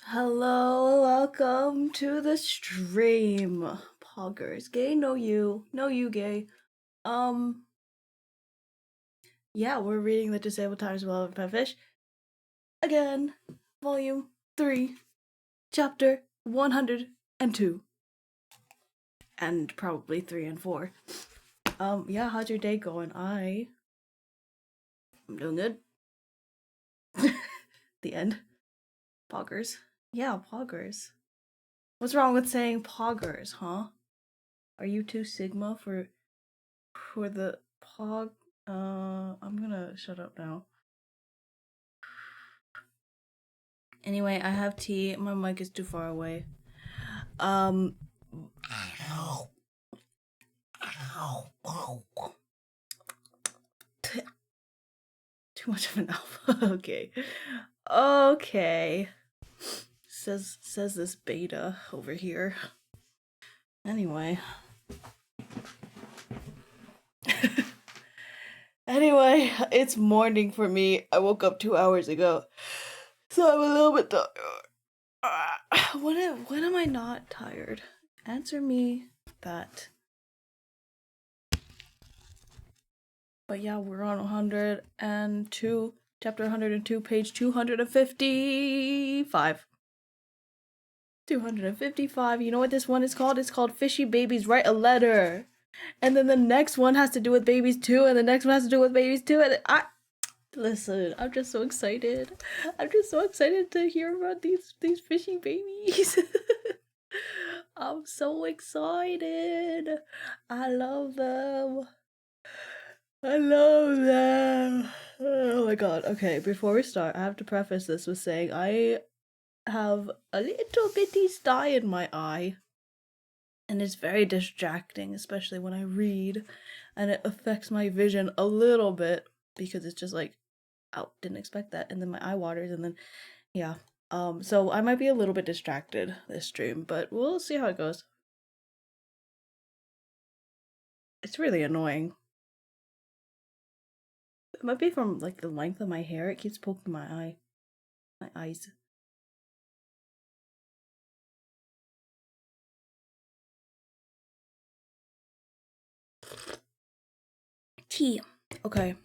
Hello, welcome to the stream. Poggers. Gay, no you gay. Um, yeah, we're reading the Disabled Times Well of Fish. Again, volume 3, chapter 102. And probably 3 and 4. Yeah, how's your day going? I'm doing good. The end. Poggers. Yeah, poggers. What's wrong with saying poggers, huh? Are you too Sigma for the pog? I'm gonna shut up now. Anyway, I have tea. My mic is too far away. Ow. Ow. Too much of an alpha. Okay. Okay. Says this beta over here. Anyway. Anyway, it's morning for me. I woke up 2 hours ago. So I'm a little bit tired. When am I not tired? Answer me that. But yeah, we're on 102, chapter 102, page 255. 255. You know what this one is called? It's called Fishy Babies Write a Letter. And then the next one has to do with babies too, and the next one has to do with babies too, and listen, I'm just so excited. I'm just so excited to hear about these fishy babies. I'm so excited. I love them. I love them. Oh my god. Okay, before we start, I have to preface this with saying I have a little bitty sty in my eye. And it's very distracting, especially when I read. And it affects my vision a little bit because it's just like, oh, didn't expect that. And then my eye waters and then, yeah. So I might be a little bit distracted this stream, but we'll see how it goes. It's really annoying. It might be from like the length of my hair. It keeps poking my eyes. Tea. Okay.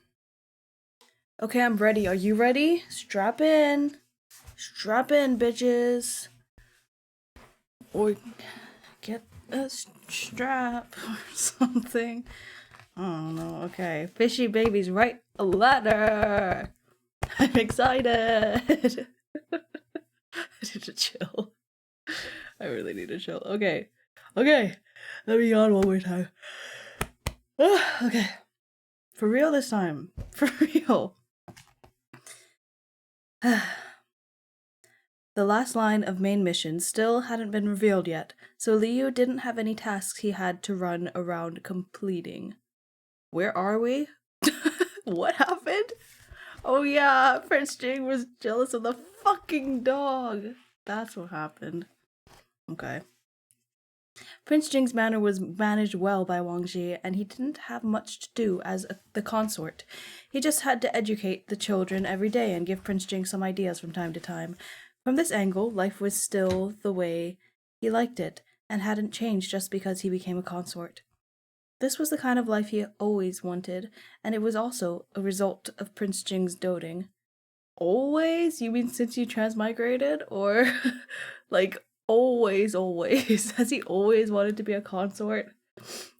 Okay, I'm ready. Are you ready? Strap in. Strap in, bitches. Or get a strap or something. I don't know. Okay. Fishy babies write a letter. I'm excited. I need to chill. I really need to chill. Okay. Okay. Let me yawn one more time. Okay. For real this time. For real. The last line of main mission still hadn't been revealed yet, so Liu didn't have any tasks he had to run around completing. Where are we? What happened? Oh yeah, Prince Jing was jealous of the fucking dog. That's what happened. Okay. Prince Jing's manor was managed well by Wang Ji, and he didn't have much to do as the consort. He just had to educate the children every day and give Prince Jing some ideas from time to time. From this angle, life was still the way he liked it, and hadn't changed just because he became a consort. This was the kind of life he always wanted, and it was also a result of Prince Jing's doting. Always? You mean since you transmigrated? Or, like, always? Has he always wanted to be a consort?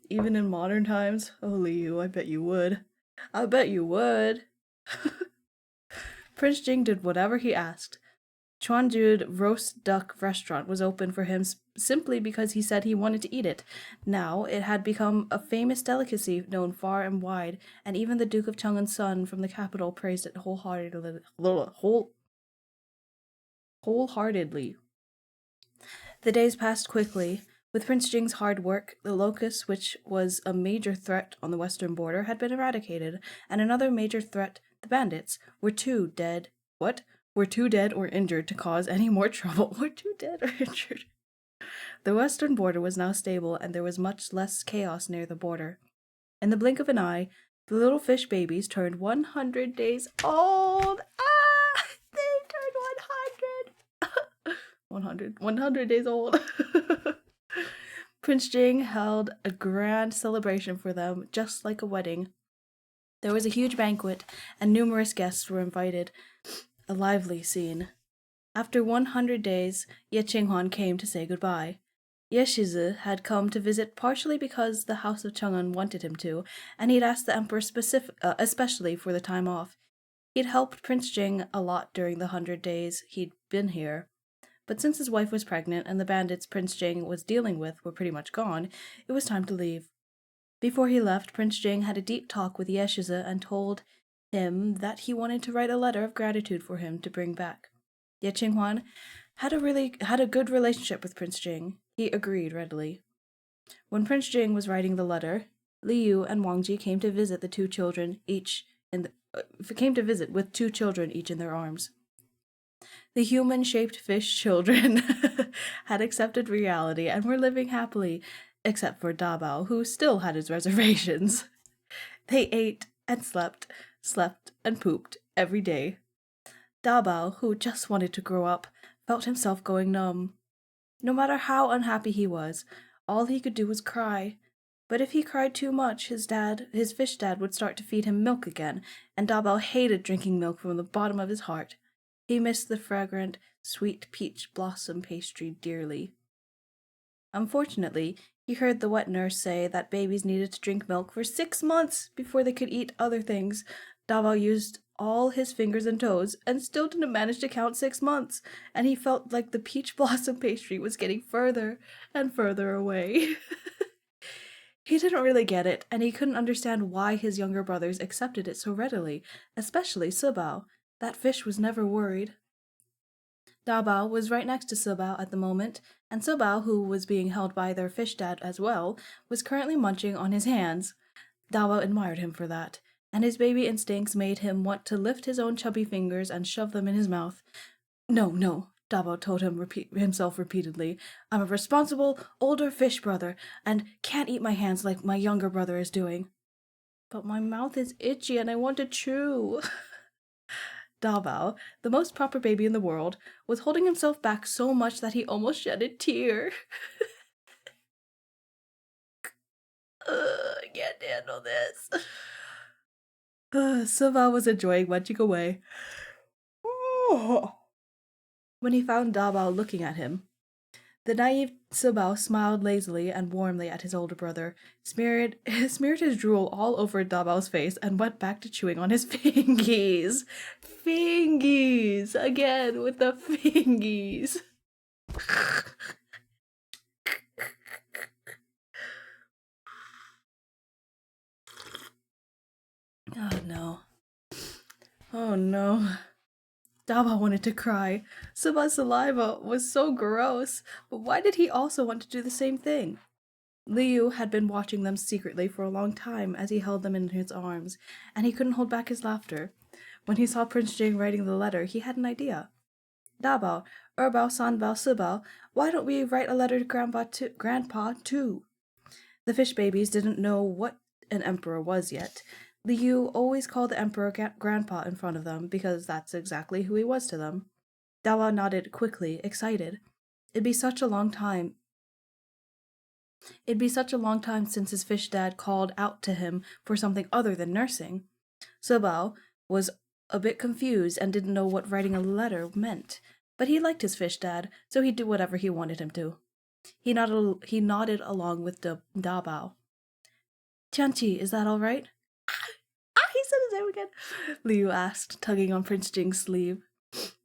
Even in modern times? Holy you, I bet you would. I bet you would. Prince Jing did whatever he asked. Chuanju's roast duck restaurant was open for him simply because he said he wanted to eat it. Now it had become a famous delicacy known far and wide, and even the Duke of Chang'an's son from the capital praised it wholeheartedly. The days passed quickly. With Prince Jing's hard work, the locust, which was a major threat on the western border, had been eradicated, and another major threat, the bandits, were too dead. What? Were too dead or injured to cause any more trouble. Were too dead or injured. The western border was now stable, and there was much less chaos near the border. In the blink of an eye, the little fish babies turned 100 days old. Ah! They turned 100! 100 days old. Prince Jing held a grand celebration for them, just like a wedding. There was a huge banquet, and numerous guests were invited. A lively scene. After 100 days, Ye Qinghuan came to say goodbye. Ye Shizi had come to visit partially because the House of Chang'an wanted him to, and he'd asked the emperor especially for the time off. He'd helped Prince Jing a lot during the 100 days he'd been here. But since his wife was pregnant and the bandits Prince Jing was dealing with were pretty much gone, it was time to leave. Before he left, Prince Jing had a deep talk with Ye Shizi and told him that he wanted to write a letter of gratitude for him to bring back. Ye Qinghuan had a good relationship with Prince Jing. He agreed readily. When Prince Jing was writing the letter, Liu and Wang Ji came to visit with 2 children each in their arms. The human-shaped fish children had accepted reality and were living happily, except for Dabao, who still had his reservations. They ate and slept and pooped every day. Dabao, who just wanted to grow up, felt himself going numb. No matter how unhappy he was, all he could do was cry. But if he cried too much, his fish dad would start to feed him milk again, and Dabao hated drinking milk from the bottom of his heart. He missed the fragrant, sweet peach blossom pastry dearly. Unfortunately, he heard the wet nurse say that babies needed to drink milk for 6 months before they could eat other things. Davao used all his fingers and toes and still didn't manage to count 6 months, and he felt like the peach blossom pastry was getting further and further away. He didn't really get it, and he couldn't understand why his younger brothers accepted it so readily, especially Subao. That fish was never worried. Dabao was right next to Subao at the moment, and Subao, who was being held by their fish dad as well, was currently munching on his hands. Dabao admired him for that, and his baby instincts made him want to lift his own chubby fingers and shove them in his mouth. No, Dabao told himself repeatedly. I'm a responsible, older fish brother, and can't eat my hands like my younger brother is doing. But my mouth is itchy and I want to chew. Dabao, the most proper baby in the world, was holding himself back so much that he almost shed a tear. I can't handle this. Silva was enjoying munching away. When he found Dabao looking at him, the naive Subao smiled lazily and warmly at his older brother, smeared his drool all over Dabao's face, and went back to chewing on his fingies. Fingies! Again with the fingies. Oh no. Daba wanted to cry. Suba's saliva was so gross, but why did he also want to do the same thing? Liu had been watching them secretly for a long time as he held them in his arms, and he couldn't hold back his laughter. When he saw Prince Jing writing the letter, he had an idea. Dabao, Erbao, Sanbao, Subao, why don't we write a letter to Grandpa too? The fish babies didn't know what an emperor was yet. Liu always called the emperor Grandpa in front of them because that's exactly who he was to them. Dawa nodded quickly, excited. It'd be such a long time since his fish dad called out to him for something other than nursing. Subao was a bit confused and didn't know what writing a letter meant, but he liked his fish dad, so he'd do whatever he wanted him to. He nodded along with Dabao. Tianqi, is that all right? He said his name again. Liu asked, tugging on Prince Jing's sleeve.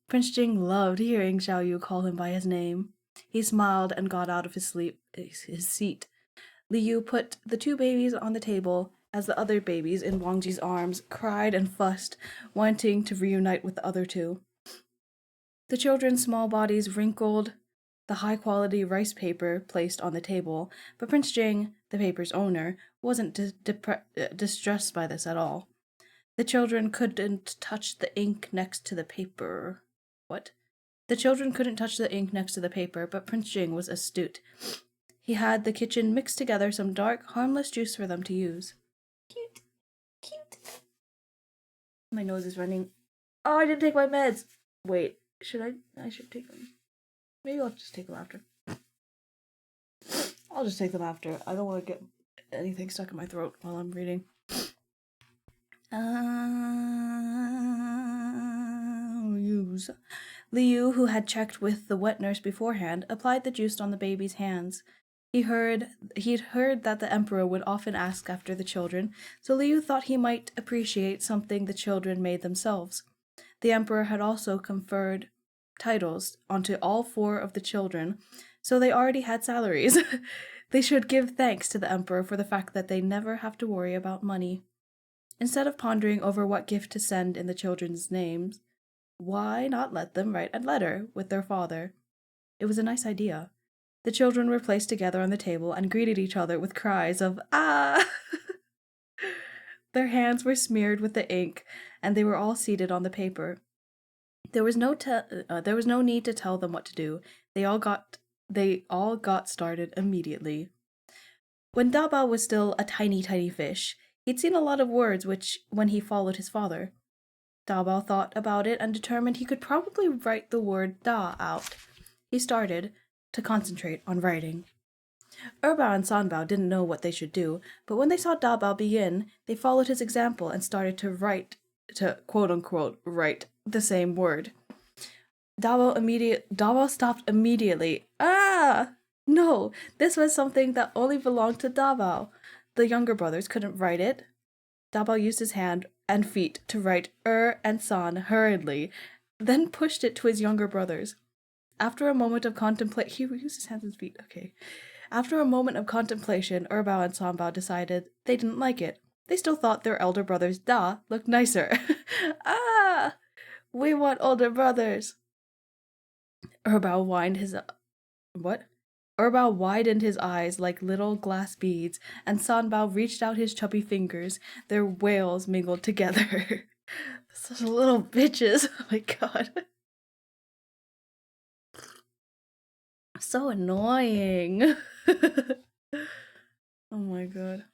Prince Jing loved hearing Xiao Yu call him by his name. He smiled and got out of his seat. Liu put the 2 babies on the table as the other babies in Wang Ji's arms cried and fussed, wanting to reunite with the other 2. The children's small bodies wrinkled the high-quality rice paper placed on the table, but Prince Jing, the paper's owner, wasn't distressed by this at all. The children couldn't touch the ink next to the paper. What? The children couldn't touch the ink next to the paper, but Prince Jing was astute. He had the kitchen mix together some dark, harmless juice for them to use. Cute. My nose is running. Oh, I didn't take my meds. Wait, I should take them. Maybe I'll just take them after. I'll just take them after. I don't want to get anything stuck in my throat while I'm reading. Liu, who had checked with the wet nurse beforehand, applied the juice on the baby's hands. He'd heard that the emperor would often ask after the children, so Liu thought he might appreciate something the children made themselves. The emperor had also conferred titles onto all 4 of the children, so they already had salaries. They should give thanks to the emperor for the fact that they never have to worry about money. Instead of pondering over what gift to send in the children's names, why not let them write a letter with their father? It was a nice idea. The children were placed together on the table and greeted each other with cries of, "Ah!" Their hands were smeared with the ink, and they were all seated on the paper. There was no need to tell them what to do. They all got started immediately. When Dabao was still a tiny fish, he'd seen a lot of words when he followed his father. Dabao thought about it and determined he could probably write the word da out. He started to concentrate on writing. Erbao and Sanbao didn't know what they should do, but when they saw Dabao begin, they followed his example and started to quote-unquote write the same word. Dabao stopped immediately. Ah! No, this was something that only belonged to Dabao. The younger brothers couldn't write it. Dabao used his hand and feet to write and San hurriedly, then pushed it to his younger brothers. After a moment of contemplation, he used his hands and feet, okay. After a moment of contemplation, Erbao and Sanbao decided they didn't like it. They still thought their elder brother's da looked nicer. Ah! We want older brothers. Erbao widened his eyes like little glass beads, and Sanbao reached out his chubby fingers. Their wails mingled together. Such little bitches. Oh my god. So annoying. Oh my god.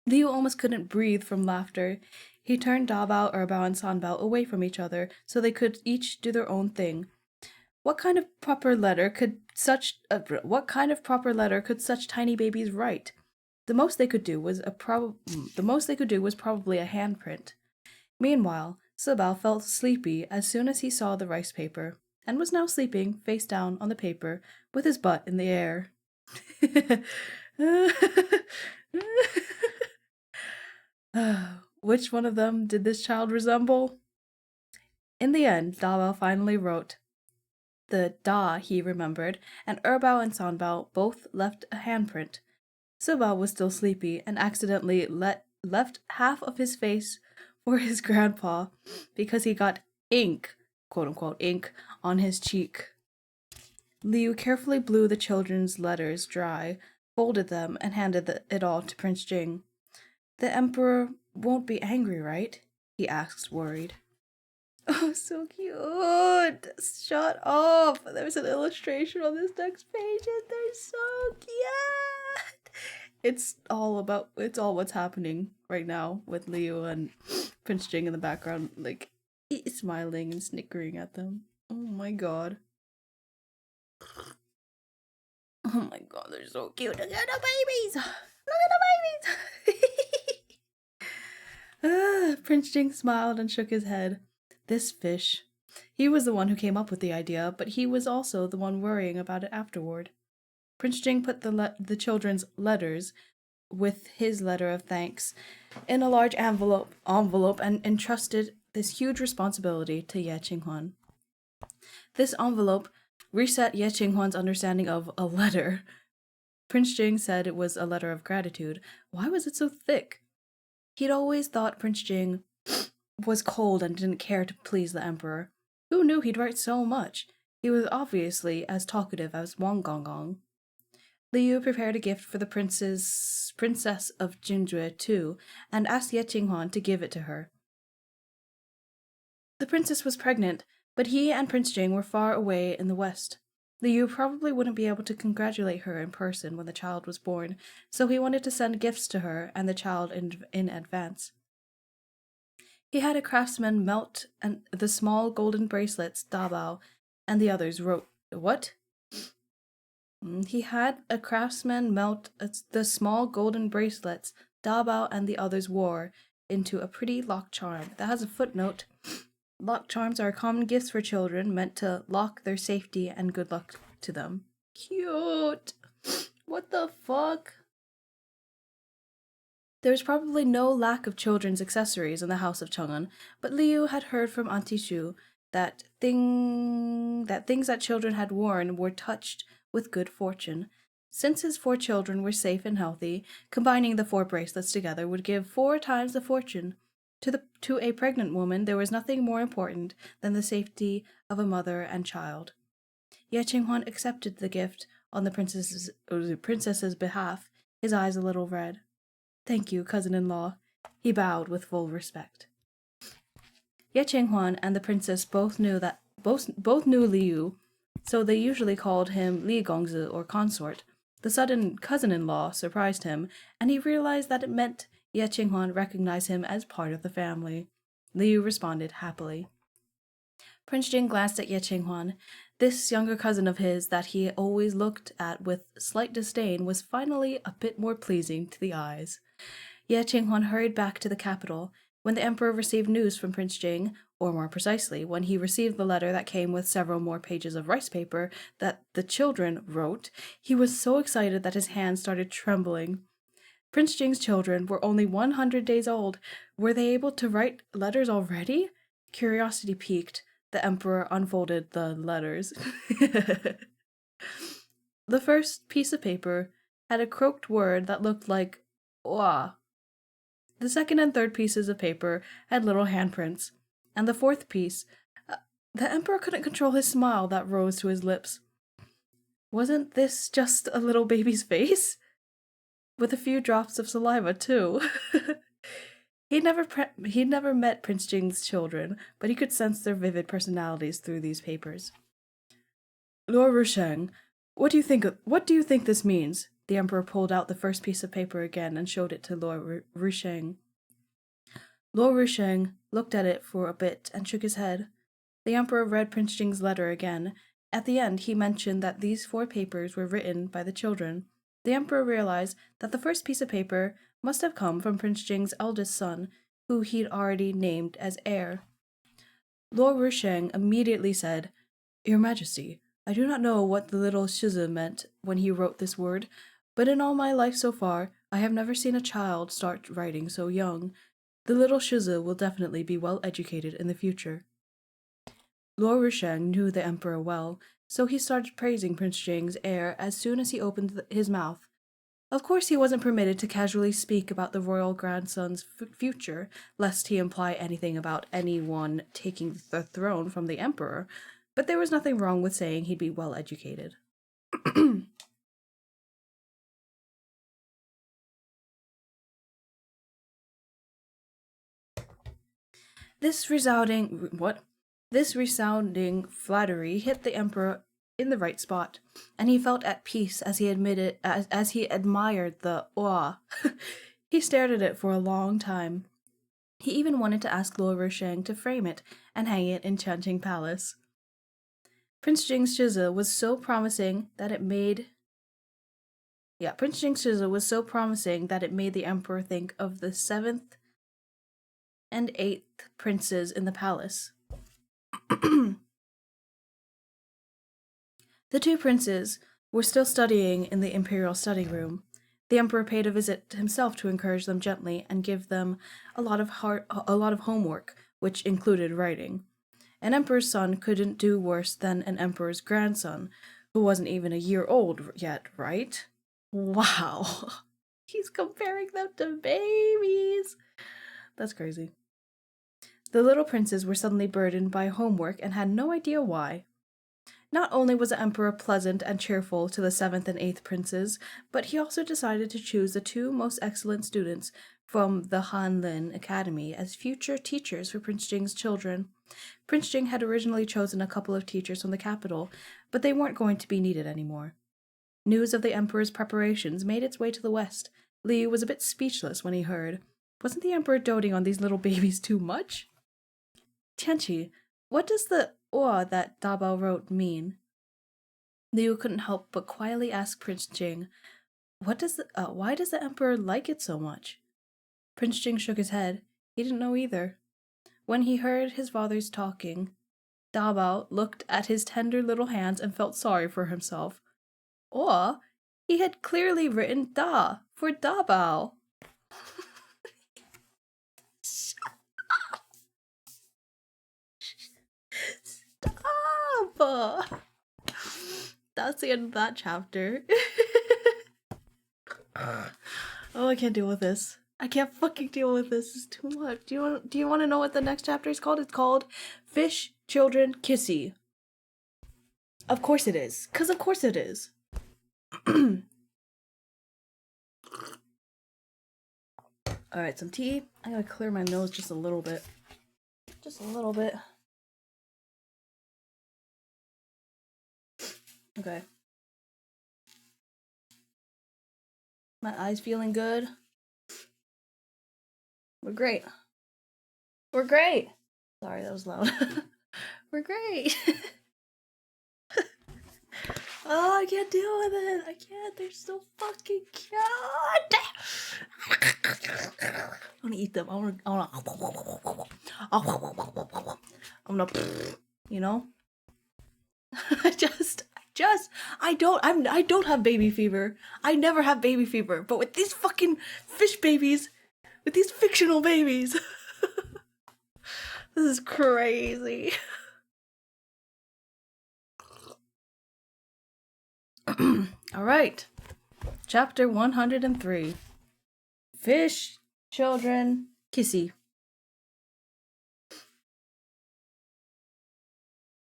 Liu almost couldn't breathe from laughter. He turned Dabao, Erbao, and Sanbao away from each other so they could each do their own thing. What kind of proper letter could such tiny babies write? The most they could do was probably a handprint. Meanwhile, Sabao felt sleepy as soon as he saw the rice paper, and was now sleeping face down on the paper with his butt in the air. Which one of them did this child resemble? In the end, Dabao finally wrote the da he remembered, and Erbao and Sanbao both left a handprint. Sabao was still sleepy and accidentally left half of his face for his grandpa because he got ink, quote-unquote ink, on his cheek. Liu carefully blew the children's letters dry, folded them, and handed it all to Prince Jing. The emperor won't be angry, right? He asked, worried. Oh, so cute! Shut up! There's an illustration on this next page and they're so cute! It's all what's happening right now with Leo and Prince Jing in the background, like, smiling and snickering at them. Oh my god. Oh my god, they're so cute. Look at the babies! Look at the babies! Prince Jing smiled and shook his head. This fish. He was the one who came up with the idea, but he was also the one worrying about it afterward. Prince Jing put the children's letters with his letter of thanks in a large envelope and entrusted this huge responsibility to Ye Qinghuan. This envelope reset Ye Qinghuan's understanding of a letter. Prince Jing said it was a letter of gratitude. Why was it so thick? He'd always thought Prince Jing was cold and didn't care to please the emperor. Who knew he'd write so much? He was obviously as talkative as Wang Gongong. Liu prepared a gift for the princess of Jinjue too, and asked Ye Qinghuan to give it to her. The princess was pregnant, but he and Prince Jing were far away in the west. Liu probably wouldn't be able to congratulate her in person when the child was born, so he wanted to send gifts to her and the child in advance. He had a craftsman melt the small golden bracelets Dabao and the others wrote What? He had a craftsman melt the small golden bracelets Dabao and the others wore into a pretty lock charm that has a footnote. Lock charms are common gifts for children meant to lock their safety and good luck to them. Cute! What the fuck? There was probably no lack of children's accessories in the house of Chang'an, but Liu had heard from Auntie Shu that things that children had worn were touched with good fortune. Since his 4 children were safe and healthy, combining the 4 bracelets together would give 4 times the fortune. To a pregnant woman, there was nothing more important than the safety of a mother and child. Ye Qinghuan accepted the gift on the princess's behalf, his eyes a little red. Thank you, cousin-in-law. He bowed with full respect. Ye Qinghuan and the princess both knew Liu, so they usually called him Li Gongzi or consort. The sudden cousin-in-law surprised him, and he realized that it meant Ye Qinghuan recognized him as part of the family. Liu responded happily. Prince Jing glanced at Ye Qinghuan. This younger cousin of his that he always looked at with slight disdain was finally a bit more pleasing to the eyes. Ye Qinghuan hurried back to the capital. When the emperor received news from Prince Jing, or more precisely, when he received the letter that came with several more pages of rice paper that the children wrote, he was so excited that his hands started trembling. Prince Jing's children were only 100 days old. Were they able to write letters already? Curiosity piqued. The emperor unfolded the letters. The first piece of paper had a croaked word that looked like "Wa." The second and third pieces of paper had little handprints, and the fourth piece, the emperor couldn't control his smile that rose to his lips. Wasn't this just a little baby's face? With a few drops of saliva, too. He'd never met Prince Jing's children, but he could sense their vivid personalities through these papers. Lord Rusheng, what do you think this means? The emperor pulled out the first piece of paper again and showed it to Lord Rusheng. Lord Rusheng looked at it for a bit and shook his head. The emperor read Prince Jing's letter again. At the end, he mentioned that these 4 papers were written by the children. The emperor realized that the first piece of paper must have come from Prince Jing's eldest son, who he'd already named as heir. Lord Rusheng immediately said, Your Majesty, I do not know what the little Shiza meant when he wrote this word, but in all my life so far, I have never seen a child start writing so young. The little Shiza will definitely be well educated in the future. Lord Rusheng knew the emperor well, so he started praising Prince Jing's heir as soon as he opened his mouth. Of course, he wasn't permitted to casually speak about the royal grandson's future, lest he imply anything about anyone taking the throne from the emperor, but there was nothing wrong with saying he'd be well educated. This resounding flattery hit the emperor in the right spot, and he felt at peace as he admired the awe. He stared at it for a long time. He even wanted to ask Lord Rusheng to frame it and hang it in Chanting Palace. Prince Jing's Shiza was so promising that it made the emperor think of the 7th and 8th princes in the palace. The 2 princes were still studying in the imperial study room. The emperor paid a visit himself to encourage them gently and give them a lot of homework, which included writing. An emperor's son couldn't do worse than an emperor's grandson, who wasn't even a year old yet, right? Wow. He's comparing them to babies. That's crazy. The little princes were suddenly burdened by homework and had no idea why. Not only was the emperor pleasant and cheerful to the 7th and 8th princes, but he also decided to choose the 2 most excellent students from the Hanlin Academy as future teachers for Prince Jing's children. Prince Jing had originally chosen a couple of teachers from the capital, but they weren't going to be needed anymore. News of the emperor's preparations made its way to the west. Liu was a bit speechless when he heard. Wasn't the emperor doting on these little babies too much? Tianqi, what does the "or" that Dabao wrote mean? Liu couldn't help but quietly ask Prince Jing, why does the Emperor like it so much? Prince Jing shook his head. He didn't know either. When he heard his father's talking, Dabao looked at his tender little hands and felt sorry for himself. Or he had clearly written Da for Dabao. Stop! That's the end of that chapter. Oh, I can't deal with this. I can't fucking deal with this. It's too much. Do you want to know what the next chapter is called? It's called Fish, Children, Kissy. Of course it is. 'Cause of course it is. Alright, some tea. I gotta clear my nose just a little bit. Just a little bit. Okay. My eyes feeling good. We're great. We're great. Sorry, that was loud. We're great. Oh, I can't deal with it. I can't. They're so fucking cute. I want to eat them. I want to, you know? I don't have baby fever. I never have baby fever. But with these fucking fish babies, with these fictional babies, this is crazy. All right. Chapter 103. Fish, Children, Kissy.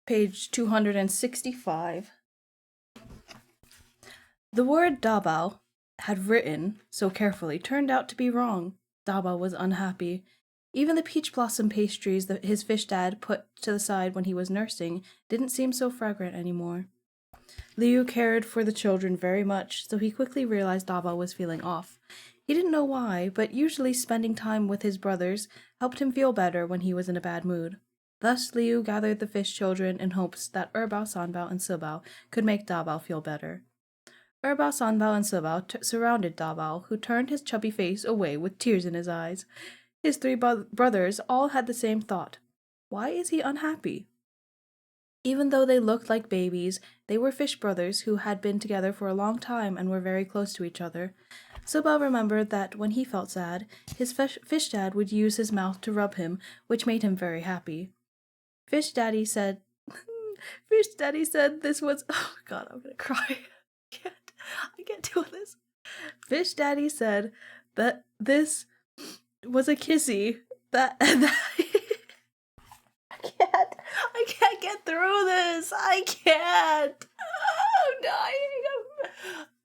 Page 265. The word Dabao had written so carefully turned out to be wrong. Dabao was unhappy. Even the peach blossom pastries that his fish dad put to the side when he was nursing didn't seem so fragrant anymore. Liu cared for the children very much, so he quickly realized Dabao was feeling off. He didn't know why, but usually spending time with his brothers helped him feel better when he was in a bad mood. Thus, Liu gathered the fish children in hopes that Erbao, Sanbao, and Sibao could make Dabao feel better. Erbao, Sanbao, and Sibao surrounded Dabao, who turned his chubby face away with tears in his eyes. His three brothers all had the same thought. Why is he unhappy? Even though they looked like babies, they were fish brothers who had been together for a long time and were very close to each other. Sibao remembered that when he felt sad, his fish dad would use his mouth to rub him, which made him very happy. Fish Daddy said this was... Oh god, I'm gonna cry. I can't deal with this. Fish Daddy said that this was a kissy. I can't get through this. I can't. I'm dying.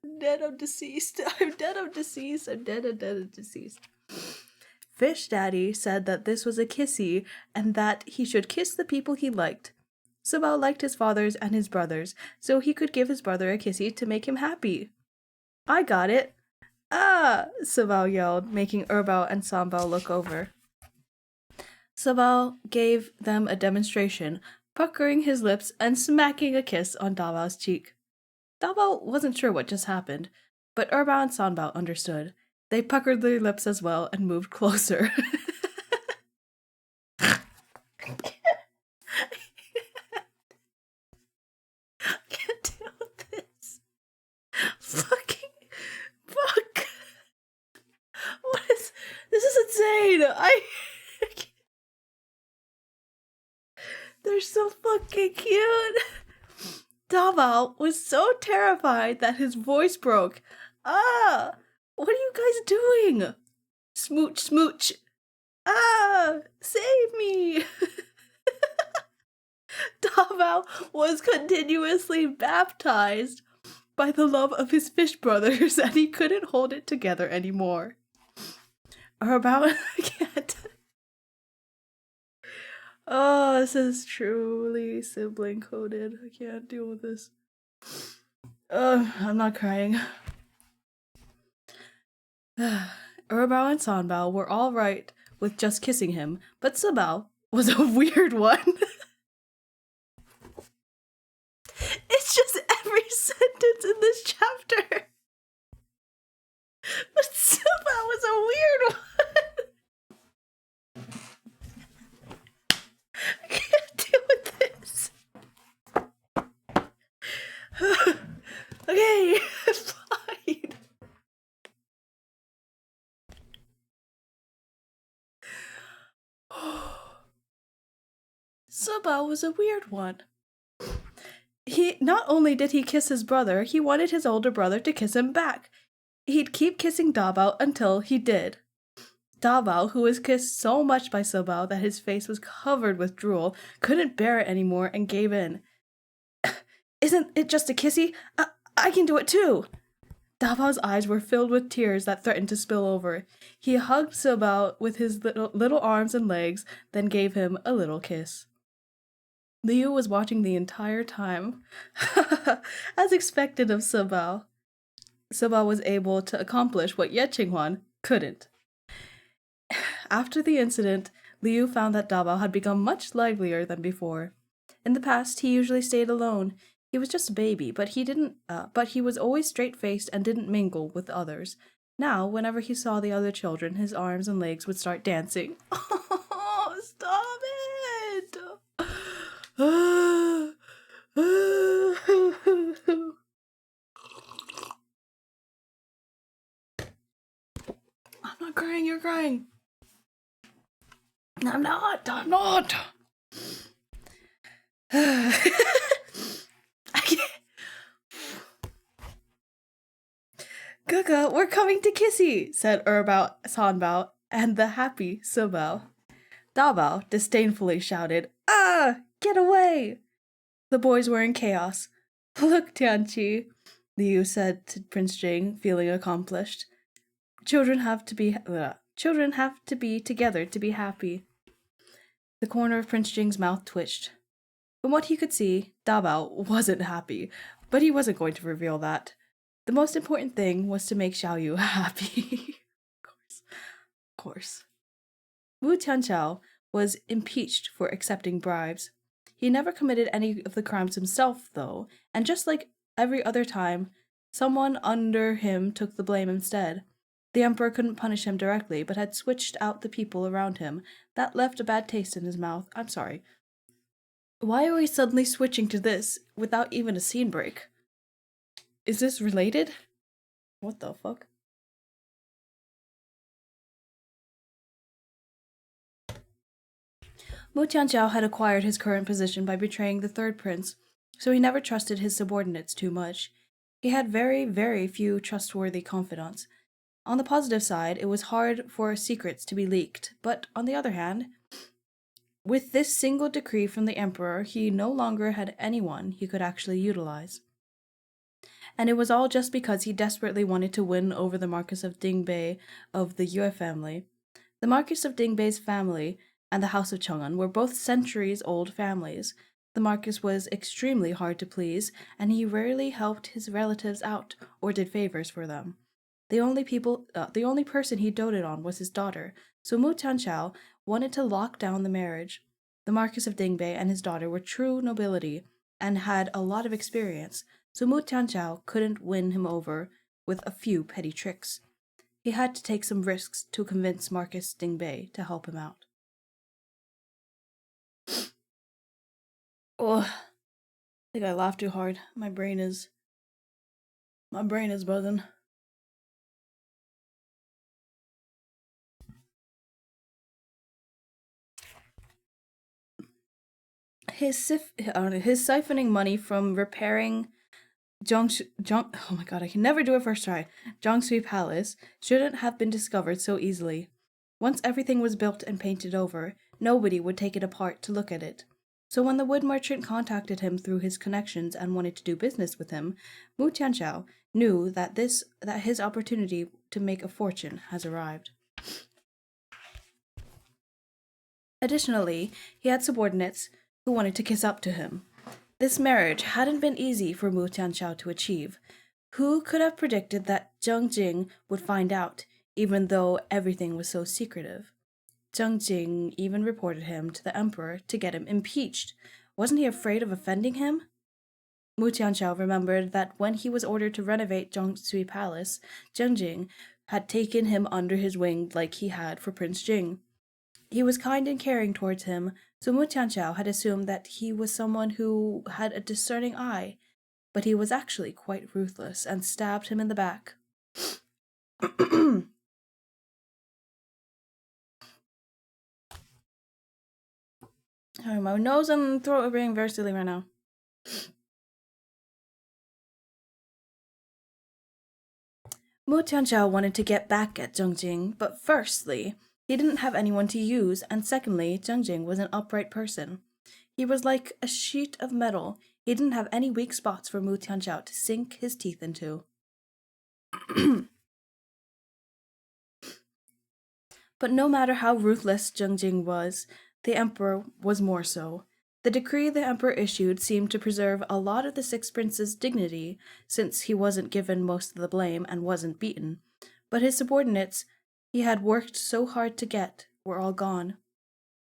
I'm dead. I'm deceased. I'm dead. I'm deceased. I'm dead. I'm dead. I'm deceased. Fish Daddy said that this was a kissy and that he should kiss the people he liked. Sibao liked his fathers and his brothers, so he could give his brother a kissy to make him happy. I got it. Ah! Sibao yelled, making Erbao and Sanbao look over. Sibao gave them a demonstration, puckering his lips and smacking a kiss on Dabao's cheek. Dabao wasn't sure what just happened, but Erbao and Sanbao understood. They puckered their lips as well and moved closer. I can't deal with this. Fuck. What is... This is insane. They're so fucking cute. Dabao was so terrified that his voice broke. Ah! What are you guys doing? Smooch, smooch. Ah! Save me! Dabao was continuously baptized by the love of his fish brothers, and he couldn't hold it together anymore. Erbao, I can't. Oh, this is truly sibling coded. I can't deal with this. I'm not crying. Erbao and Sanbao were all right with just kissing him, but Sibao was a weird one. It's It's just every sentence in this chapter. But Silva was a weird one. I can't deal with this. Okay, fine. Silva was a weird one. He not only did he kiss his brother, he wanted his older brother to kiss him back. He'd keep kissing Dabao until he did. Dabao, who was kissed so much by Silbao that his face was covered with drool, couldn't bear it anymore and gave in. Isn't it just a kissy? I can do it too. Dabao's eyes were filled with tears that threatened to spill over. He hugged Silbao with his little arms and legs, then gave him a little kiss. Liu was watching the entire time. As expected of Silbao, Silbao was able to accomplish what Ye Qinghuan couldn't. After the incident, Liu found that Dabao had become much livelier than before. In the past, he usually stayed alone. He was just a baby, but he was always straight-faced and didn't mingle with others. Now, whenever he saw the other children, his arms and legs would start dancing. Oh, stop it! I'm not crying, you're crying. I'm not. Gaga, we're coming to Kissy, said Erbao, Sanbao, and the happy Silbao. Dabao disdainfully shouted, "Ah, get away!" The boys were in chaos. Look, Tianqi, Liu said to Prince Jing, feeling accomplished. Children have to be together to be happy. The corner of Prince Jing's mouth twitched. From what he could see, Dabao wasn't happy, but he wasn't going to reveal that. The most important thing was to make Xiaoyu happy. Of course. Wu Tianchao was impeached for accepting bribes. He never committed any of the crimes himself, though, and just like every other time, someone under him took the blame instead. The emperor couldn't punish him directly, but had switched out the people around him. That left a bad taste in his mouth. I'm sorry. Why are we suddenly switching to this without even a scene break? Is this related? What the fuck? Mu Tianjiao had acquired his current position by betraying the third prince, so he never trusted his subordinates too much. He had very, very few trustworthy confidants. On the positive side, it was hard for secrets to be leaked, but on the other hand, with this single decree from the emperor, he no longer had anyone he could actually utilize. And it was all just because he desperately wanted to win over the Marquis of Dingbei of the Yue family. The Marquis of Dingbei's family and the House of Chang'an were both centuries-old families. The Marquis was extremely hard to please, and he rarely helped his relatives out or did favors for them. The only person he doted on was his daughter, so Mu Tianchao wanted to lock down the marriage. The Marquis of Dingbei and his daughter were true nobility and had a lot of experience, so Mu Tianchao couldn't win him over with a few petty tricks. He had to take some risks to convince Marquis Dingbei to help him out. Oh, I think I laughed too hard. My brain is buzzing. His siphoning money from repairing oh my god, I can never do it first try. Jiangshui Palace shouldn't have been discovered so easily. Once everything was built and painted over, nobody would take it apart to look at it. So when the wood merchant contacted him through his connections and wanted to do business with him, Mu Tianchao knew that his opportunity to make a fortune has arrived. Additionally, he had subordinates who wanted to kiss up to him. This marriage hadn't been easy for Mu Tianchao to achieve. Who could have predicted that Zheng Jing would find out, even though everything was so secretive? Zheng Jing even reported him to the emperor to get him impeached. Wasn't he afraid of offending him? Mu Tianxiao remembered that when he was ordered to renovate Zhongsui Palace, Zheng Jing had taken him under his wing like he had for Prince Jing. He was kind and caring towards him, so Mu Tianxiao had assumed that he was someone who had a discerning eye, but he was actually quite ruthless and stabbed him in the back. Sorry, my nose and throat are being very silly right now. Mu Tianxiao wanted to get back at Zheng Jing, but firstly, he didn't have anyone to use, and secondly, Zheng Jing was an upright person. He was like a sheet of metal. He didn't have any weak spots for Mu Tianxiao to sink his teeth into. But no matter how ruthless Zheng Jing was, the emperor was more so. The decree the emperor issued seemed to preserve a lot of the six princes' dignity, since he wasn't given most of the blame and wasn't beaten. But his subordinates he had worked so hard to get were all gone.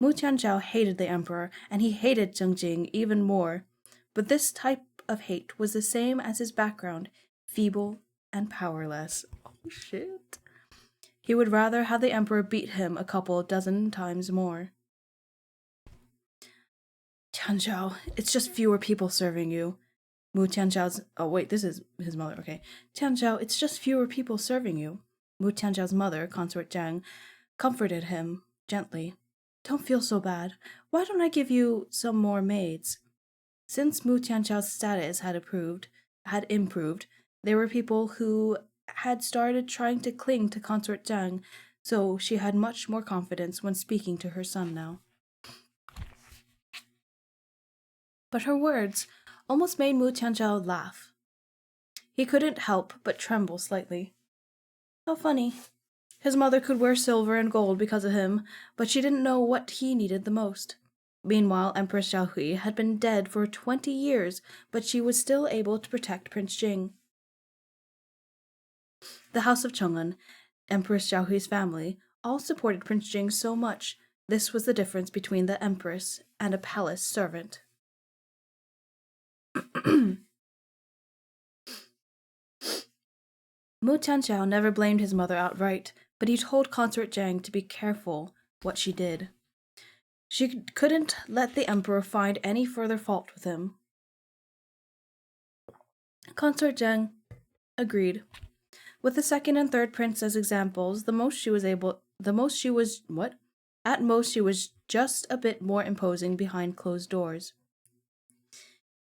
Mu Tianzhao hated the emperor, and he hated Zheng Jing even more. But this type of hate was the same as his background, feeble and powerless. Oh shit. He would rather have the emperor beat him a couple dozen times more. Tianzhao, it's just fewer people serving you. Mu Tianzhao's. Oh, wait, this is his mother, okay. Tianzhao, it's just fewer people serving you. Mu Tianzhao's mother, Consort Jiang, comforted him gently. Don't feel so bad. Why don't I give you some more maids? Since Mu Tianzhao's status had improved, there were people who had started trying to cling to Consort Jiang, so she had much more confidence when speaking to her son now. But her words almost made Mu Tianzhao laugh. He couldn't help but tremble slightly. How funny. His mother could wear silver and gold because of him, but she didn't know what he needed the most. Meanwhile, Empress Xiaohui had been dead for 20 years, but she was still able to protect Prince Jing. The House of Cheng'en, Empress Xiaohui's family, all supported Prince Jing so much. This was the difference between the empress and a palace servant. Mu Tianxiao never blamed his mother outright, but he told Consort Jiang to be careful what she did. She couldn't let the emperor find any further fault with him. Consort Jiang agreed. With the second and third prince as examples, at most she was just a bit more imposing behind closed doors.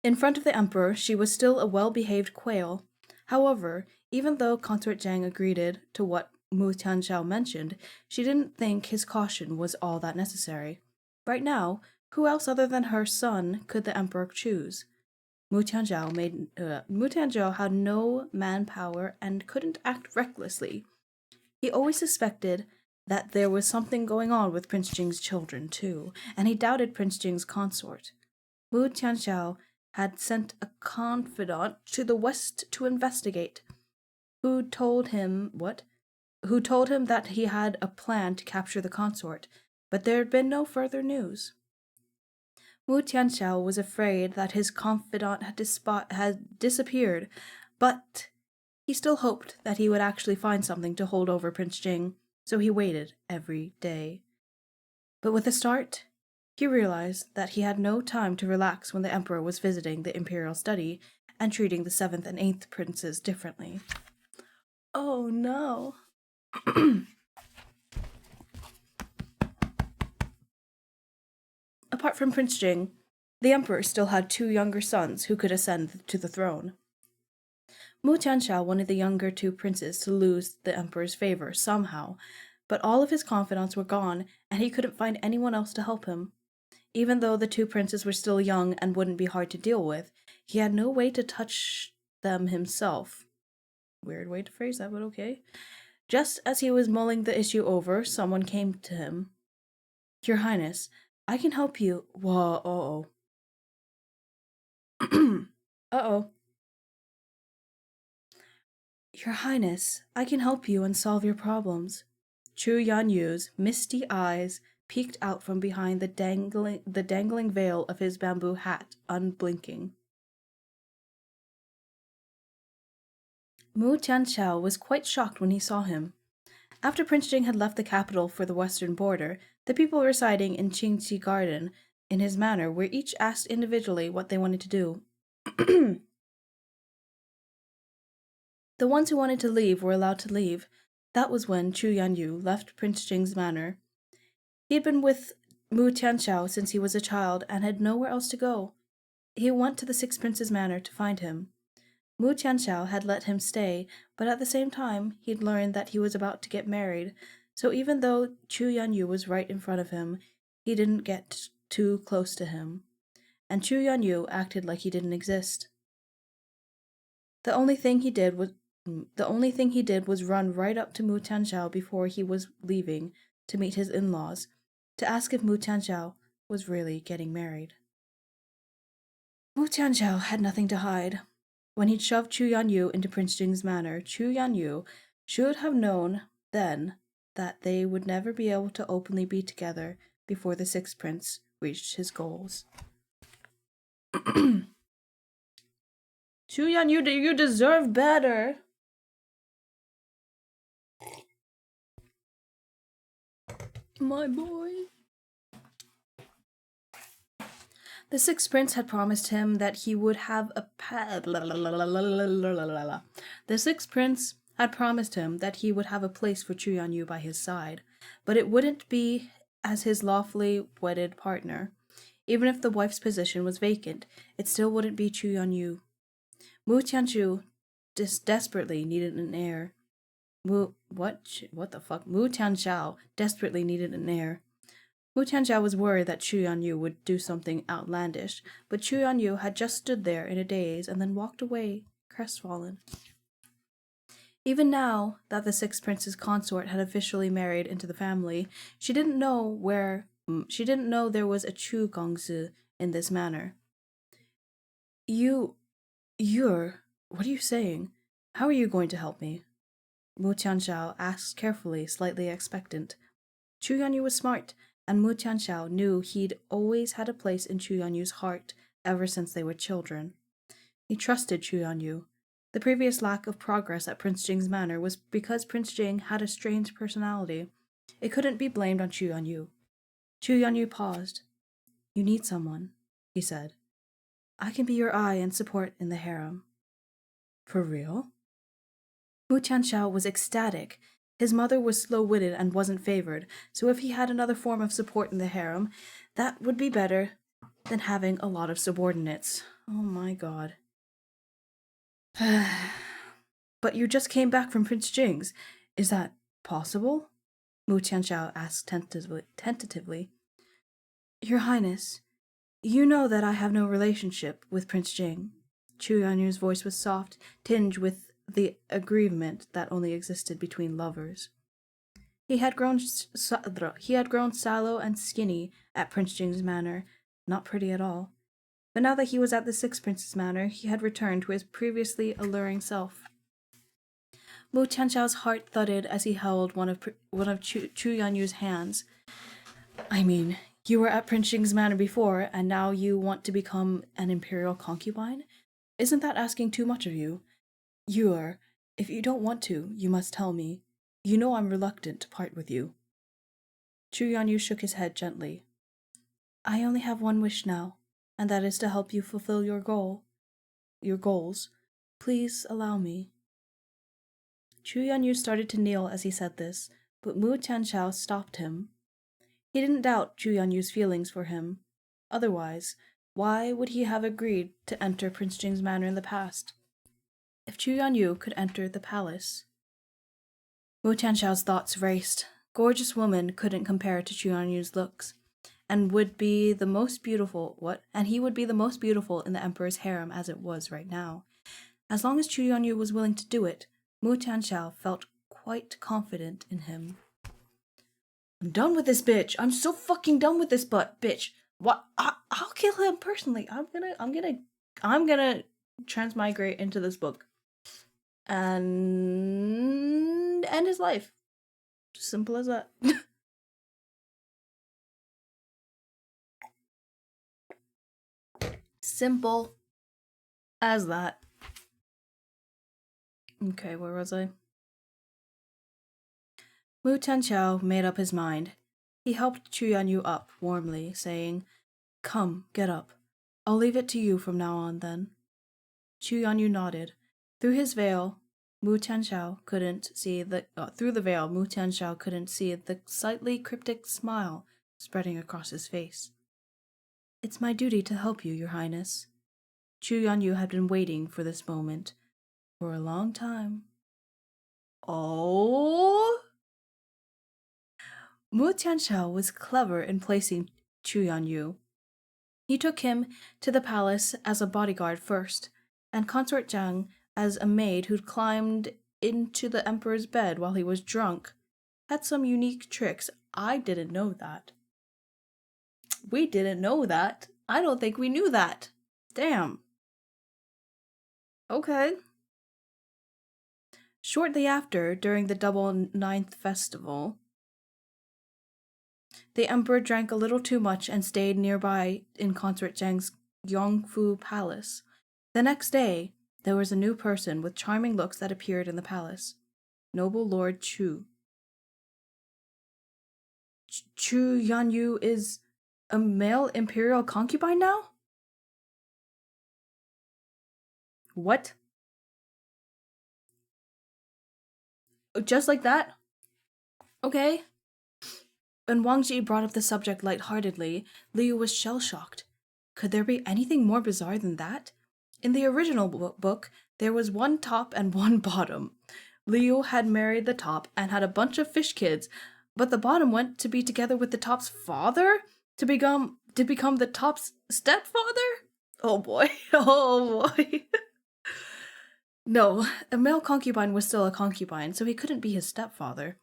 In front of the emperor, she was still a well-behaved quail. However, even though Consort Jiang agreed to what Mu Tianxiao mentioned, she didn't think his caution was all that necessary. Right now, who else other than her son could the emperor choose? Mu Tianzhao had no manpower and couldn't act recklessly. He always suspected that there was something going on with Prince Jing's children, too, and he doubted Prince Jing's consort. Mu Tianzhao had sent a confidant to the west to investigate, who told him that he had a plan to capture the consort, but there had been no further news. Mu Tianxiao was afraid that his confidant had disappeared, but he still hoped that he would actually find something to hold over Prince Jing, so he waited every day. But with a start, he realized that he had no time to relax when the emperor was visiting the imperial study and treating the 7th and 8th princes differently. Oh no. Apart from Prince Jing, the emperor still had 2 younger sons who could ascend to the throne. Mu Tianxiao wanted the younger 2 princes to lose the emperor's favor somehow, but all of his confidants were gone, and he couldn't find anyone else to help him. Even though the 2 princes were still young and wouldn't be hard to deal with, he had no way to touch them himself. Weird way to phrase that, but okay. Just as he was mulling the issue over, someone came to him. Your Highness, I can help you. Whoa, uh-oh. Uh-oh. Your Highness, I can help you and solve your problems. Chu Yanyu's misty eyes peeked out from behind the dangling veil of his bamboo hat, unblinking. Mu Tianxiao was quite shocked when he saw him. After Prince Jing had left the capital for the western border, the people residing in Qingxi Garden in his manor were each asked individually what they wanted to do. The ones who wanted to leave were allowed to leave. That was when Chu Yanyu left Prince Jing's manor. He had been with Mu Tianxiao since he was a child and had nowhere else to go. He went to the Six Princes' manor to find him. Mu Tianxiao had let him stay, but at the same time, he'd learned that he was about to get married, so even though Chu Yanyu was right in front of him, he didn't get too close to him, and Chu Yanyu acted like he didn't exist. The only thing he did was run right up to Mu Tianxiao before he was leaving to meet his in-laws, to ask if Mu Tianxiao was really getting married. Mu Tianxiao had nothing to hide. When he'd shoved Chu Yanyu into Prince Jing's manor, Chu Yanyu should have known then that they would never be able to openly be together before the Sixth Prince reached his goals. Chu Yanyu, you deserve better. My boy. The Sixth Prince had promised him that he would have a The Sixth Prince had promised him that he would have a place for Chu Yanyu by his side, but it wouldn't be as his lawfully wedded partner. Even if the wife's position was vacant, it still wouldn't be Chu Yanyu. Mu Tianxiu desperately needed an heir. Mu Tianxiao desperately needed an heir. Mu Tianxiao was worried that Chu Yanyu would do something outlandish, but Chu Yanyu had just stood there in a daze and then walked away, crestfallen. Even now that the Sixth Prince's consort had officially married into the family, she didn't know there was a Chu Gongzi in this manor. What are you saying? How are you going to help me? Mu Tianxiao asked carefully, slightly expectant. Chu Yanyu was smart, and Mu Tianxiao knew he'd always had a place in Chu Yanyu's heart ever since they were children. He trusted Chu Yanyu. The previous lack of progress at Prince Jing's manor was because Prince Jing had a strange personality. It couldn't be blamed on Chu Yanyu. Chu Yanyu paused. You need someone, he said. I can be your eye and support in the harem. For real? Mu Tianxiao was ecstatic. His mother was slow-witted and wasn't favored, so if he had another form of support in the harem, that would be better than having a lot of subordinates. Oh my god. But you just came back from Prince Jing's. Is that possible? Mu Tianxiao asked tentatively. Your Highness, you know that I have no relationship with Prince Jing. Chu Yanyu's voice was soft, tinged with the aggrievement that only existed between lovers. He had grown sallow and skinny at Prince Jing's manor, not pretty at all. But now that he was at the Sixth Prince's manor, he had returned to his previously alluring self. Mu Tianxiao's heart thudded as he held one of Chu Yanyu's hands. I mean, you were at Prince Jing's manor before, and now you want to become an imperial concubine? Isn't that asking too much of you? If you don't want to, you must tell me. You know I'm reluctant to part with you. Chu Yanyu shook his head gently. I only have one wish now, and that is to help you fulfill your goals. Please allow me. Chu Yanyu started to kneel as he said this, but Mu Tianxiao stopped him. He didn't doubt Chu Yanyu's feelings for him. Otherwise, why would he have agreed to enter Prince Jing's manor in the past? If Chu Yanyu could enter the palace. Mu Tianxiao's thoughts raced. Gorgeous woman couldn't compare to Chu Yanyu's looks, and would be the most beautiful he would be the most beautiful in the Emperor's harem as it was right now. As long as Chu Yanyu was willing to do it, Mu Tianxiao felt quite confident in him. I'm done with this bitch. I'm so fucking done with this bitch. What? I'll kill him personally. I'm gonna transmigrate into this book and end his life. Simple as that. Simple as that. Okay, where was I? Mu Tianxiao made up his mind. He helped Chu Yanyu up warmly, saying, "Come, get up. I'll leave it to you from now on, then." Chu Yanyu nodded. Through his veil, Mu Tianxiao couldn't see the through the veil. Mu Tianxiao couldn't see the slightly cryptic smile spreading across his face. "It's my duty to help you, Your Highness." Chu Yanyu had been waiting for this moment for a long time. Oh! Mu Tianxiao was clever in placing Chu Yanyu. He took him to the palace as a bodyguard first, and Consort Zhang as a maid who'd climbed into the emperor's bed while he was drunk. Had some unique tricks. I didn't know that. We didn't know that. I don't think we knew that. Damn. Okay. Shortly after, during the Double Ninth Festival, the emperor drank a little too much and stayed nearby in Consort Zhang's Yongfu Palace. The next day, there was a new person with charming looks that appeared in the palace. Noble Lord Chu. Chu Yanyu is a male imperial concubine now? What? Just like that? Okay. When Wang Ji brought up the subject lightheartedly, Liu was shell-shocked. Could there be anything more bizarre than that? In the original book, there was one top and one bottom. Liu had married the top and had a bunch of fish kids, but the bottom went to be together with the top's father? To become the top's stepfather? Oh boy. Oh boy. No, a male concubine was still a concubine, so he couldn't be his stepfather.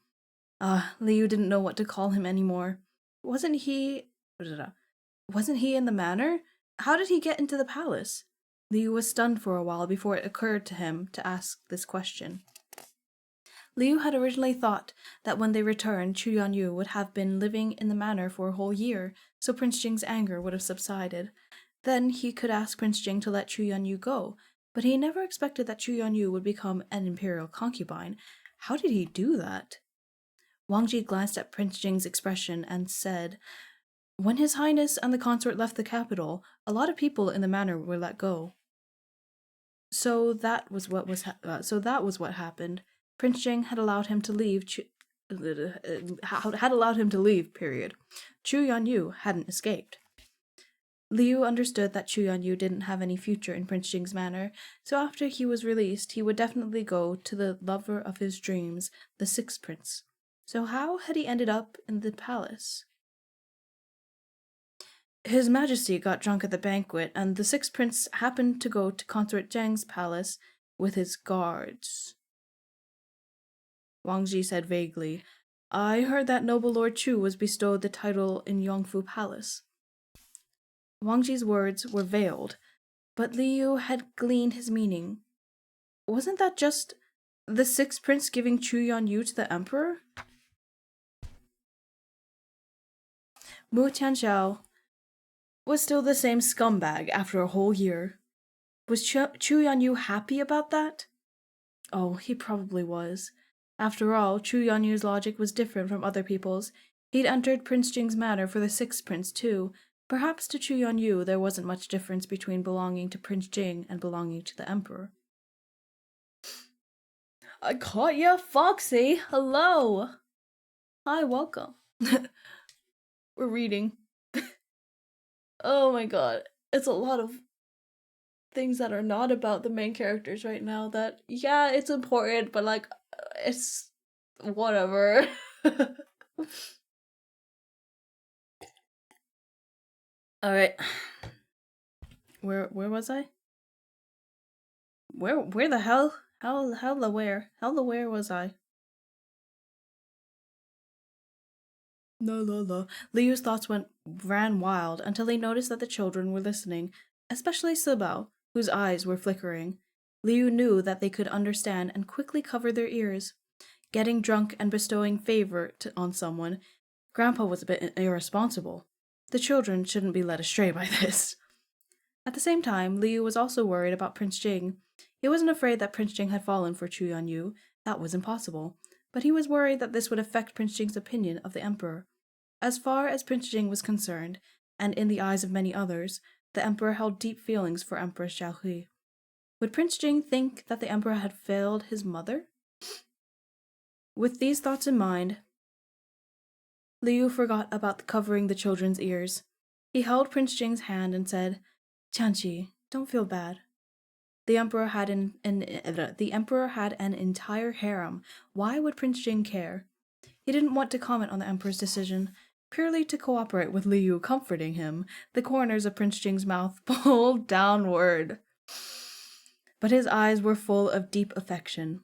Liu didn't know what to call him anymore. Wasn't he in the manor? How did he get into the palace? Liu was stunned for a while before it occurred to him to ask this question. Liu had originally thought that when they returned, Chu Yanyu would have been living in the manor for a whole year, so Prince Jing's anger would have subsided. Then he could ask Prince Jing to let Chu Yanyu go, but he never expected that Chu Yanyu would become an imperial concubine. How did he do that? Wang Ji glanced at Prince Jing's expression and said, "When His Highness and the consort left the capital, a lot of people in the manor were let go." So that was what happened. Prince Jing had allowed him to leave. Had allowed him to leave. Period. Chu Yanyu hadn't escaped. Liu understood that Chu Yanyu didn't have any future in Prince Jing's manor, so after he was released, he would definitely go to the lover of his dreams, the Sixth Prince. So how had he ended up in the palace? His Majesty got drunk at the banquet, and the Sixth Prince happened to go to Consort Zhang's palace with his guards. Wang Ji said vaguely, "I heard that noble Lord Chu was bestowed the title in Yongfu Palace." Wang Ji's words were veiled, but Liu had gleaned his meaning. Wasn't that just the Sixth Prince giving Chu Yanyu to the Emperor? Mu Tianxiao was still the same scumbag after a whole year. Was Chu Yanyu happy about that? Oh, he probably was. After all, Chu Yanyu's logic was different from other people's. He'd entered Prince Jing's manor for the Sixth Prince, too. Perhaps to Chu Yanyu there wasn't much difference between belonging to Prince Jing and belonging to the Emperor. I caught ya, Foxy! Hello! Hi, welcome. We're reading. Oh my god. It's a lot of things that are not about the main characters right now that, yeah, it's important, but like, it's whatever. Alright. Where was I? Where the hell? Where was I? No. Liu's thoughts ran wild until he noticed that the children were listening, especially Sibao, whose eyes were flickering. Liu knew that they could understand and quickly covered their ears. Getting drunk and bestowing favor on someone, Grandpa was a bit irresponsible. The children shouldn't be led astray by this. At the same time, Liu was also worried about Prince Jing. He wasn't afraid that Prince Jing had fallen for Chu Yuanyu. That was impossible. But he was worried that this would affect Prince Jing's opinion of the emperor. As far as Prince Jing was concerned, and in the eyes of many others, the emperor held deep feelings for Empress Xiaohui. Would Prince Jing think that the emperor had failed his mother? With these thoughts in mind, Liu forgot about covering the children's ears. He held Prince Jing's hand and said, "Qianqi, don't feel bad. The emperor had an entire harem. Why would Prince Jing care?" He didn't want to comment on the emperor's decision, purely to cooperate with Liu, comforting him. The corners of Prince Jing's mouth pulled downward, but his eyes were full of deep affection.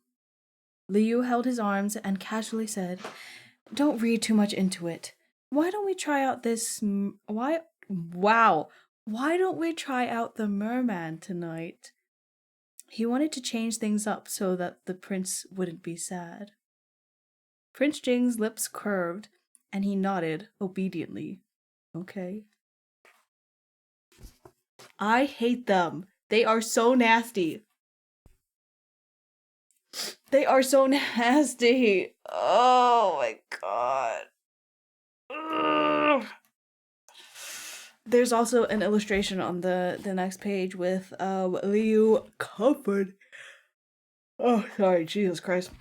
Liu held his arms and casually said, "Don't read too much into it. Why don't we try out Why don't we try out the merman tonight?" He wanted to change things up so that the prince wouldn't be sad. Prince Jing's lips curved, and he nodded obediently. Okay. I hate them. They are so nasty. They are so nasty. Oh my god. Ugh. There's also an illustration on the next page with Liu comfort. Oh, sorry, Jesus Christ.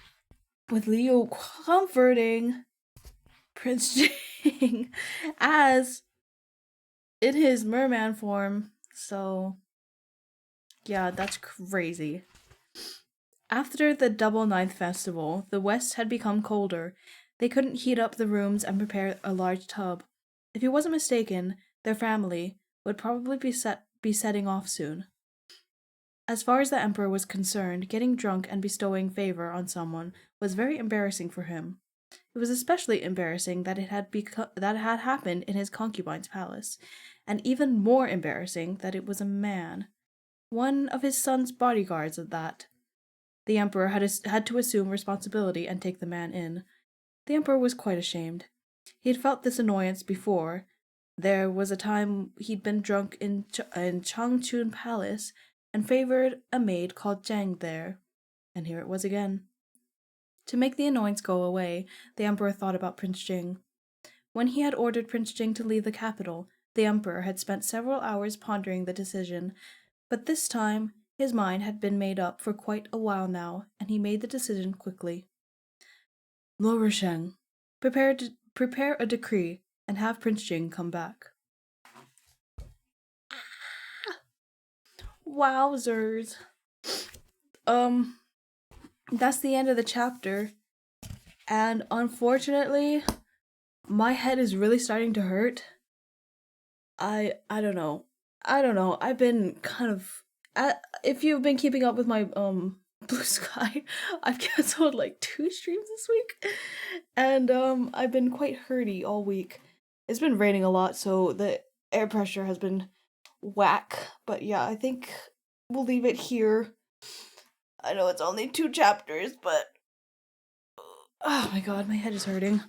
With Liu comforting Prince Jing as in his merman form. So, yeah, that's crazy. After the Double Ninth Festival, the West had become colder. They couldn't heat up the rooms and prepare a large tub. If he wasn't mistaken, their family would probably be setting off soon. As far as the emperor was concerned, getting drunk and bestowing favor on someone was very embarrassing for him. It was especially embarrassing that it had happened in his concubine's palace, and even more embarrassing that it was a man, one of his son's bodyguards at that. The emperor had to assume responsibility and take the man in. The emperor was quite ashamed. He had felt this annoyance before. There was a time he'd been drunk in Changchun Palace and favored a maid called Zhang there, and here it was again. To make the annoyance go away, the emperor thought about Prince Jing. When he had ordered Prince Jing to leave the capital, the emperor had spent several hours pondering the decision, but this time his mind had been made up for quite a while now, and he made the decision quickly. "Lo Rusheng, prepare a decree and have Prince Jing come back." Wowzers. That's the end of the chapter. And unfortunately, my head is really starting to hurt. I don't know. I've been kind of if you've been keeping up with my Blue Sky, I've canceled like 2 streams this week. And I've been quite hurty all week. It's been raining a lot, so the air pressure has been whack. But yeah, I think we'll leave it here. I know it's only 2 chapters, but oh my god, my head is hurting.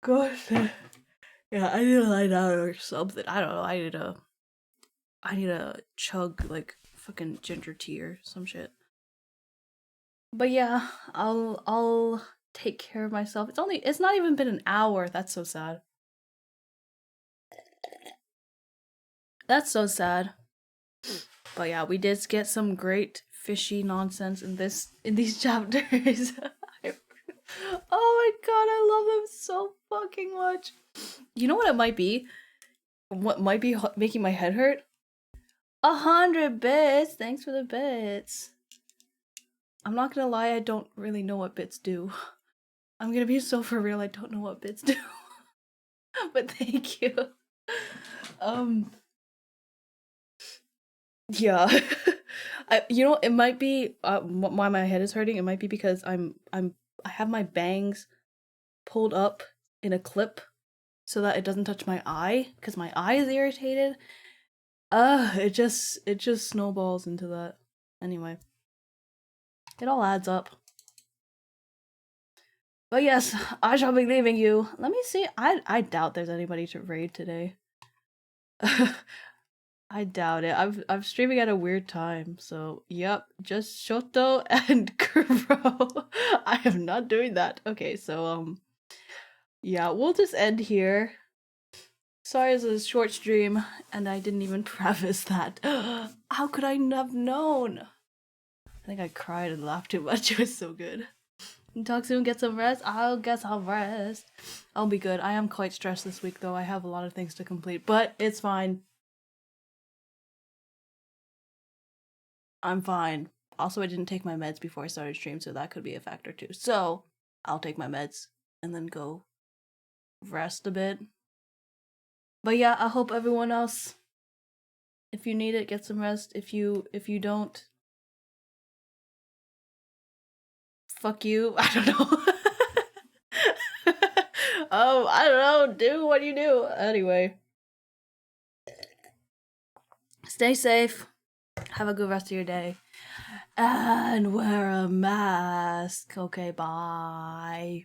Gosh. Yeah, I need to lie down or something. I don't know. I need to chug like fucking ginger tea or some shit. But yeah, I'll take care of myself. It's not even been an hour. That's so sad. That's so sad. But yeah, we did get some great fishy nonsense in these chapters. Oh my god, I love them so fucking much. You know what it might be? What might be making my head hurt? 100 bits! Thanks for the bits. I'm not gonna lie, I don't really know what bits do. I'm gonna be so for real, I don't know what bits do. But thank you. Yeah. It might be why my head is hurting. It might be because I have my bangs pulled up in a clip so that it doesn't touch my eye because my eye is irritated. It just snowballs into that. Anyway, it all adds up. But yes, I shall be leaving you. Let me see. I doubt there's anybody to raid today. I doubt it. I'm streaming at a weird time, so yep, just Shoto and Kuro. I am not doing that. Okay, so yeah, we'll just end here. Sorry it's a short stream, and I didn't even preface that. How could I have known? I think I cried and laughed too much. It was so good. Talk soon, get some rest. Guess I'll rest. I'll be good. I am quite stressed this week though. I have a lot of things to complete, but it's fine. I'm fine. Also, I didn't take my meds before I started stream, so that could be a factor too. So, I'll take my meds and then go rest a bit. But yeah, I hope everyone else, if you need it, get some rest. If you don't, fuck you. I don't know. I don't know. Do what you do. Anyway. Stay safe. Have a good rest of your day. And wear a mask. Okay, bye.